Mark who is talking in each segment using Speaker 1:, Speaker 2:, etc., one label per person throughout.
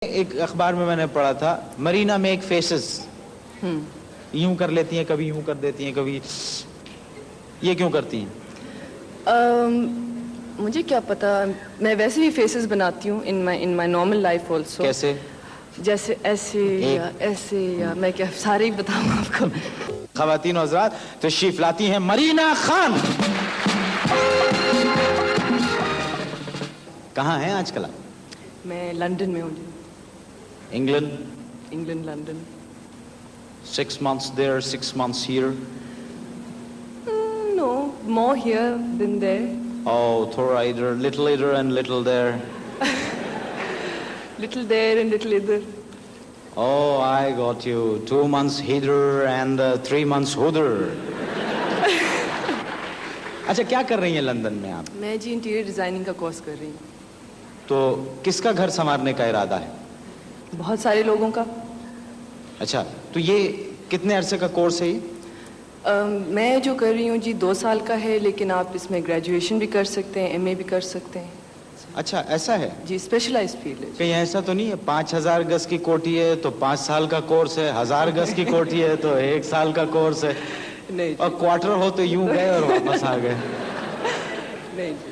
Speaker 1: ایک اخبار میں نے پڑھا تھا مرینا میک فیسز یوں کر لیتی ہیں کبھی یوں کر دیتی ہیں کبھی یہ کیوں کرتی ہیں؟
Speaker 2: مجھے کیا پتا میں ویسے بھی فیسز بناتی ہوں ان مائی نارمل لائف آلسو.
Speaker 1: کیسے؟
Speaker 2: جیسے ایسے یا ایسے یا میں کیا سارے ہی بتاؤں آپ کو.
Speaker 1: خواتین و حضرات تشریف لاتی ہیں مرینا خان. کہاں ہیں آج کل آپ؟
Speaker 2: میں لندن میں ہوں جی.
Speaker 1: England
Speaker 2: London.
Speaker 1: 6 months there, 6 months here.
Speaker 2: No, more here than there.
Speaker 1: Oh, thora either, little and little there.
Speaker 2: Little there and little either.
Speaker 1: Oh, I got you. 2 months hither and 3 months hudder. اچھا کیا کر رہی ہیں London میں آپ؟
Speaker 2: میں جی interior designing کا course کر رہی ہوں.
Speaker 1: تو کس کا گھر سنوارنے کا ارادہ ہے؟
Speaker 2: بہت سارے لوگوں کا.
Speaker 1: اچھا تو یہ کتنے عرصے کا کورس ہے یہ؟
Speaker 2: میں جو کر رہی ہوں جی 2 سال کا ہے، لیکن آپ اس میں گریجویشن بھی کر سکتے ہیں، MA بھی کر سکتے ہیں.
Speaker 1: اچھا ایسا ہے
Speaker 2: جی اسپیشلائز فیلڈ ہے.
Speaker 1: کہیں ایسا تو نہیں ہے 5000 گز کی کوٹھی ہے تو 5 سال کا کورس ہے، 1000 گز کی کوٹھی ہے تو 1 سال کا کورس ہے،
Speaker 2: نہیں
Speaker 1: اور کوارٹر ہو تو یوں گئے اور واپس آ گئے؟
Speaker 2: نہیں جی.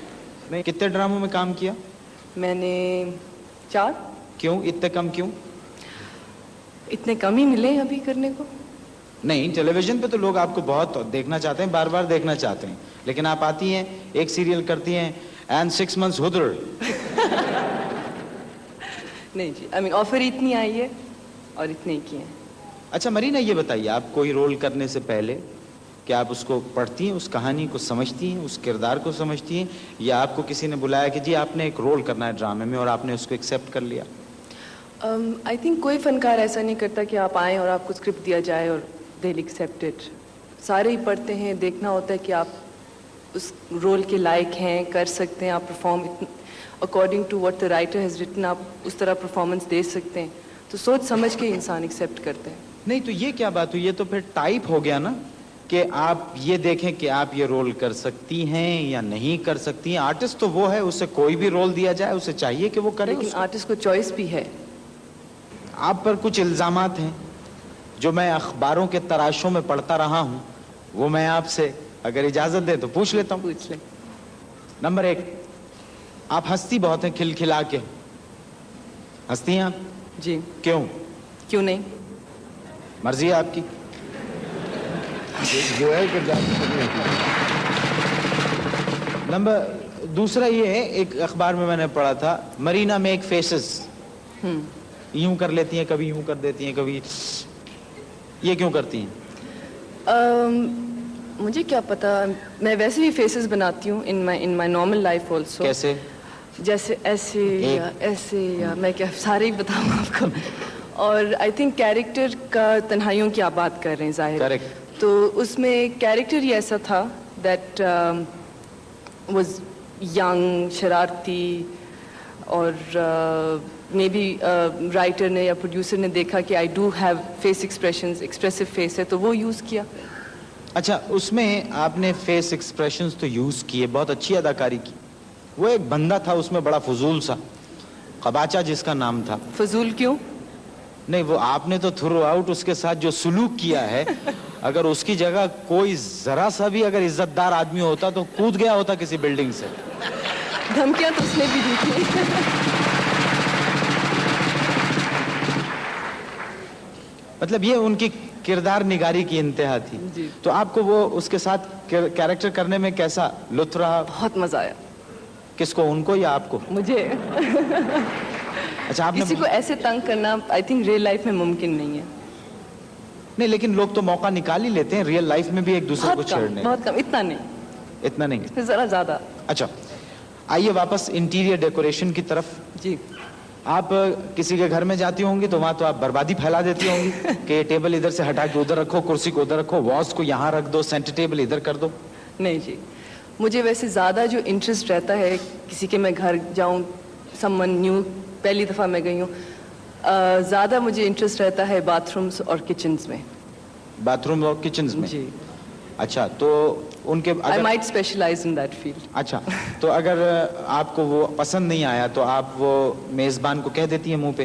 Speaker 1: نہیں. کتنے ڈراموں میں کام کیا؟
Speaker 2: میں نے 4.
Speaker 1: کیوں اتنے کم کیوں؟
Speaker 2: اتنے کم ہی ملے ہیں ابھی کرنے کو.
Speaker 1: نہیں ٹیلی ویژن پہ تو لوگ آپ کو بہت دیکھنا چاہتے ہیں، بار بار دیکھنا چاہتے ہیں، لیکن آپ آتی ہیں ایک سیریل کرتی ہیں اینڈ 6 months ہدر.
Speaker 2: نہیں جی آفر اتنی آئی ہے اور اتنے ہی کیے ہیں.
Speaker 1: اچھا مرینا یہ بتائیے آپ کوئی رول کرنے سے پہلے کیا آپ اس کو پڑھتی ہیں، اس کہانی کو سمجھتی ہیں، اس کردار کو سمجھتی ہیں، یا آپ کو کسی نے بلایا کہ جی آپ نے ایک رول کرنا ہے ڈرامے میں اور آپ نے اس کو ایکسیپٹ کر لیا؟
Speaker 2: آئی تھنک کوئی فنکار ایسا نہیں کرتا کہ آپ آئیں اور آپ کو اسکرپٹ دیا جائے اور دے ایکسیپٹ اٹ. سارے ہی پڑھتے ہیں، دیکھنا ہوتا ہے کہ آپ اس رول کے لائق ہیں، کر سکتے ہیں، آپ perform according to what the writer has written آپ اس طرح پرفارمنس دے سکتے ہیں. تو سوچ سمجھ کے انسان ایکسیپٹ کرتے ہیں.
Speaker 1: نہیں تو یہ کیا بات ہوئی؟ یہ تو پھر ٹائپ ہو گیا نا کہ آپ یہ دیکھیں کہ آپ یہ رول کر سکتی ہیں یا نہیں کر سکتی ہیں. آرٹسٹ تو وہ ہے، اسے کوئی بھی رول دیا جائے اسے چاہیے کہ وہ کرے.
Speaker 2: لیکن آرٹسٹ کو چوائس بھی ہے.
Speaker 1: آپ پر کچھ الزامات ہیں جو میں اخباروں کے تراشوں میں پڑھتا رہا ہوں، وہ میں آپ سے اگر اجازت دے تو پوچھ لیتا ہوں.
Speaker 2: پوچھ لیں.
Speaker 1: نمبر 1، آپ ہنستی بہت ہیں، کھلکھلا کے ہنستی ہیں آپ؟
Speaker 2: جی. کیوں نہیں؟
Speaker 1: مرضی ہے آپ کی. نمبر دوسرا یہ ہے، ایک اخبار میں نے پڑھا تھا مرینا میک فیسز یوں کر لیتی ہیں کبھی یوں کر دیتی ہیں کبھی یہ کیوں کرتی ہیں؟
Speaker 2: مجھے کیا پتا میں ویسے بھی فیسز بناتی ہوں ان مائی نارمل لائف آلسو.
Speaker 1: کیسے؟
Speaker 2: جیسے ایسے یا ایسے یا میں کیا سارے ہی بتاؤں آپ کو. اور آئی تھنک کیریکٹر کا تنہائیوں کی آپ بات کر رہے ہیں ظاہر.
Speaker 1: کریکٹ.
Speaker 2: تو اس میں کیریکٹر ہی ایسا تھا دیٹ واز ینگ، شرارتی، اور مے بی رائٹر نے یا پروڈیوسر نے دیکھا کہ I do have face expressions, expressive face ہے، تو وہ یوز کیا.
Speaker 1: اچھا اس میں آپ نے فیس ایکسپریشنز تو یوز کیے، بہت اچھی اداکاری کی. وہ ایک بندہ تھا اس میں بڑا فضول سا، قباچہ جس کا نام تھا.
Speaker 2: فضول کیوں؟
Speaker 1: نہیں وہ آپ نے تو تھرو آؤٹ اس کے ساتھ جو سلوک کیا ہے، اگر اس کی جگہ کوئی ذرا سا بھی اگر عزت دار آدمی ہوتا تو کود گیا ہوتا کسی بلڈنگ سے.
Speaker 2: دھمکیاں تو اس نے بھی دی تھی.
Speaker 1: مطلب یہ ان کی کردار نگاری کی انتہا تھی.
Speaker 2: جی.
Speaker 1: تو آپ کو وہ اس کے ساتھ کیریکٹر کرنے میں کیسا لطف رہا؟
Speaker 2: بہت مزہ آیا.
Speaker 1: کس کو، ان کو یا آپ کو؟
Speaker 2: مجھے.
Speaker 1: اچھا آپ نے
Speaker 2: کسی کو ایسے تنگ کرنا آئی تھنک ریئل لائف میں ممکن نہیں ہے.
Speaker 1: نہیں لیکن لوگ تو موقع نکال ہی لیتے ہیں ریئل لائف میں بھی ایک دوسرے کو چھیڑنے.
Speaker 2: بہت کم. اتنا نہیں.
Speaker 1: اتنا نہیں،
Speaker 2: ذرا زیادہ.
Speaker 1: اچھا آئیے واپس انٹیریئر ڈیکوریشن کی طرف.
Speaker 2: جی.
Speaker 1: آپ کسی کے گھر میں جاتی ہوں گی تو وہاں تو آپ بربادی پھیلا دیتی ہوں گی کہ یہ ٹیبل ادھر سے ہٹا کے ادھر رکھو، کرسی کو ادھر رکھو، واز کو یہاں رکھ دو، سینٹر ٹیبل ادھر کر دو.
Speaker 2: نہیں جی، مجھے ویسے زیادہ جو انٹرسٹ رہتا ہے کسی کے میں گھر جاؤں، سمن نیو پہلی دفعہ میں گئی ہوں، زیادہ مجھے انٹرسٹ رہتا ہے باتھ رومس اور کچنز میں.
Speaker 1: باتھ روم اور کچنز میں؟
Speaker 2: جی.
Speaker 1: اچھا تو ان کے
Speaker 2: I might specialize in that field.
Speaker 1: اچھا تو اگر آپ کو وہ پسند نہیں آیا تو آپ وہ میزبان کو کہہ دیتی ہیں منہ پہ